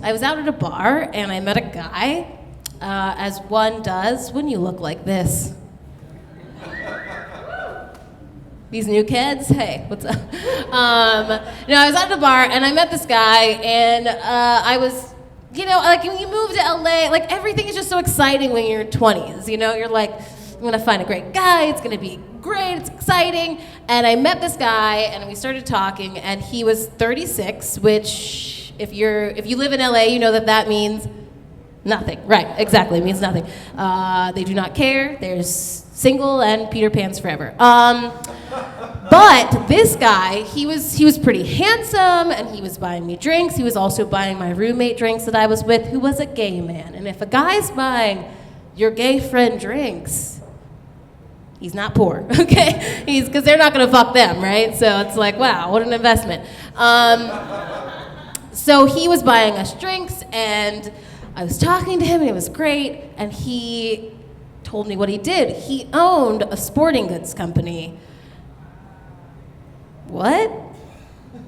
I was out at a bar and I met a guy, as one does when you look like this. These new kids, hey, what's up? I was at a bar and I met this guy and I was, like when you move to LA, like everything is just so exciting when you're 20s, you're like, I'm gonna find a great guy, it's gonna be great, it's exciting. And I met this guy and we started talking and he was 36, which if you live in LA, you know that means nothing. Right, exactly, it means nothing. They do not care, there's single and Peter Pan's forever. But this guy, he was pretty handsome and he was buying me drinks. He was also buying my roommate drinks that I was with, who was a gay man. And if a guy's buying your gay friend drinks, he's not poor, okay? Because they're not gonna fuck them, right? So it's like, wow, what an investment. So he was buying us drinks and I was talking to him and it was great. And he told me what he did. He owned a sporting goods company. What?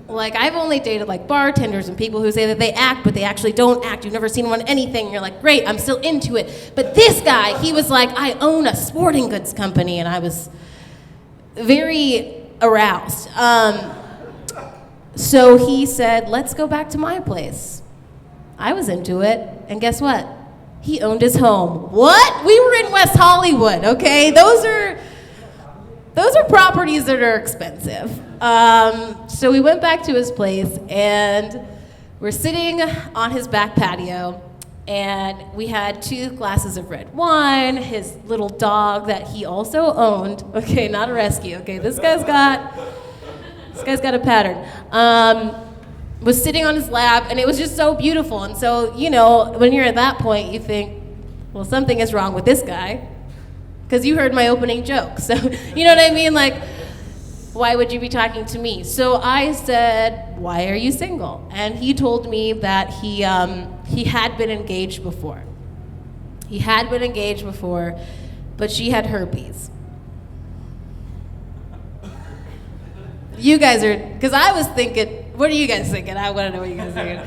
Like, I've only dated like bartenders and people who say that they act, but they actually don't act. You've never seen them on anything. And you're like, great, I'm still into it. But this guy, he was like, I own a sporting goods company. And I was very aroused. So he said, let's go back to my place. I was into it. And guess what? He owned his home. What? We were in West Hollywood, okay? Those are properties that are expensive. So we went back to his place and we're sitting on his back patio and we had 2 glasses of red wine, his little dog that he also owned. Okay, not a rescue, okay? This guy's got a pattern. Was sitting on his lap and it was just so beautiful. And so, when you're at that point, you think, well, something is wrong with this guy. Because you heard my opening joke. So, you know what I mean? Like, why would you be talking to me? So I said, why are you single? And he told me that he had been engaged before. He had been engaged before, but she had herpes. You guys are, because I was thinking, what are you guys thinking? I want to know what you guys are thinking.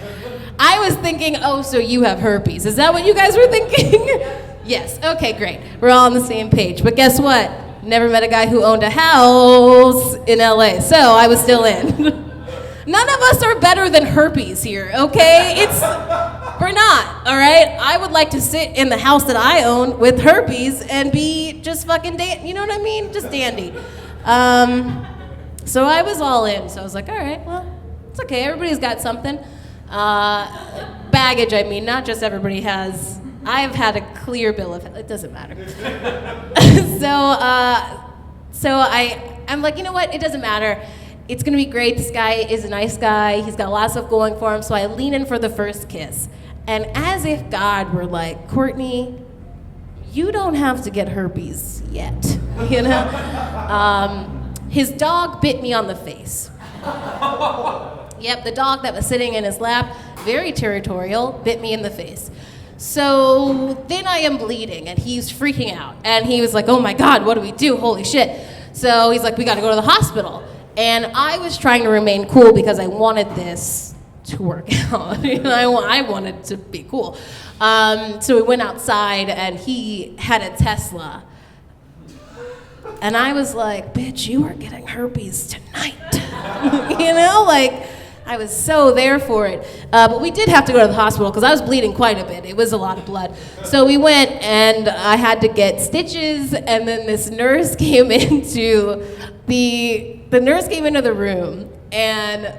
I was thinking, oh, so you have herpes. Is that what you guys were thinking? Yes, okay, great. We're all on the same page. But guess what? Never met a guy who owned a house in LA, so I was still in. None of us are better than herpes here, okay? We're not, all right? I would like to sit in the house that I own with herpes and be just fucking, you know what I mean? Just dandy. So I was all in, so I was like, all right, well, it's okay, everybody's got something. Baggage, I mean, not just everybody has. I've had a clear bill of health, it doesn't matter. So I'm like, you know what, it doesn't matter. It's gonna be great, this guy is a nice guy, he's got a lot of stuff going for him, so I lean in for the first kiss. And as if God were like, Courtney, you don't have to get herpes yet, His dog bit me on the face. Yep, the dog that was sitting in his lap, very territorial, bit me in the face. So then I am bleeding and he's freaking out. And he was like, oh my God, what do we do? Holy shit. So he's like, we gotta go to the hospital. And I was trying to remain cool because I wanted this to work out. I wanted to be cool. So we went outside and he had a Tesla. And I was like, bitch, you are getting herpes tonight. I was so there for it. But we did have to go to the hospital because I was bleeding quite a bit. It was a lot of blood. So we went and I had to get stitches and then this nurse came into the room and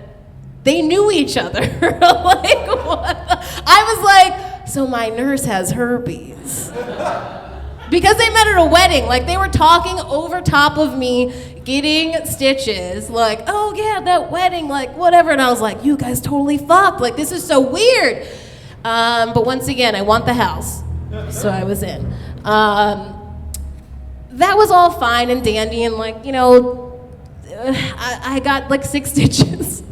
they knew each other. Like, what? I was like, so my nurse has herpes. Because they met at a wedding, like they were talking over top of me, getting stitches, like, oh yeah, that wedding, like whatever. And I was like, you guys totally fucked, like this is so weird. But once again, I want the house, so I was in. That was all fine and dandy and like, I got like 6 stitches.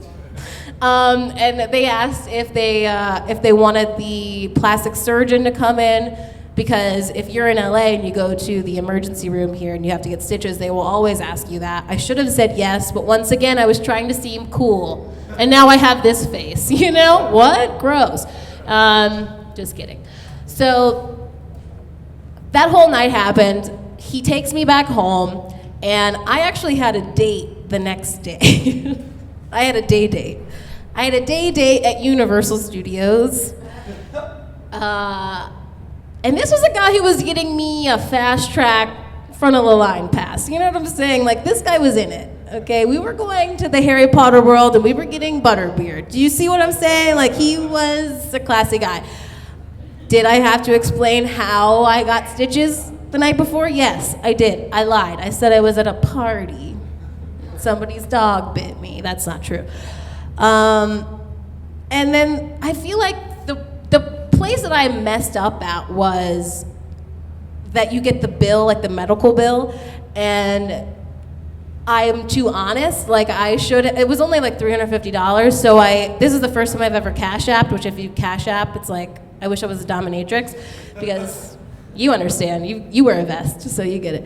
And they asked if they wanted the plastic surgeon to come in. Because if you're in LA and you go to the emergency room here and you have to get stitches, they will always ask you that. I should have said yes, but once again, I was trying to seem cool. And now I have this face, What? Gross. Just kidding. So that whole night happened. He takes me back home, and I actually had a date the next day. I had a day date. I had a day date at Universal Studios. And this was a guy who was getting me a fast track front of the line pass. You know what I'm saying? Like, this guy was in it. Okay, we were going to the Harry Potter world and we were getting butterbeer. Do you see what I'm saying? Like, he was a classy guy. Did I have to explain how I got stitches the night before? Yes, I did. I lied. I said I was at a party. Somebody's dog bit me. That's not true. And then I feel like the place that I messed up at was that you get the bill, like the medical bill, and I'm too honest. Like, I should, it was only like $350, so this is the first time I've ever Cash Apped, which if you Cash App, it's like, I wish I was a dominatrix, because you understand, you wear a vest, so you get it.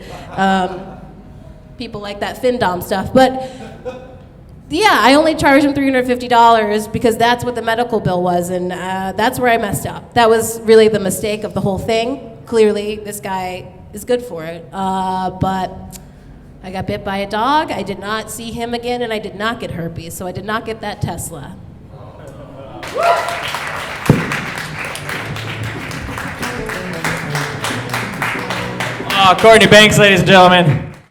People like that FinDom stuff, but yeah, I only charged him $350 because that's what the medical bill was, and that's where I messed up. That was really the mistake of the whole thing. Clearly, this guy is good for it, but I got bit by a dog, I did not see him again, and I did not get herpes, so I did not get that Tesla. Courtney Banks, ladies and gentlemen.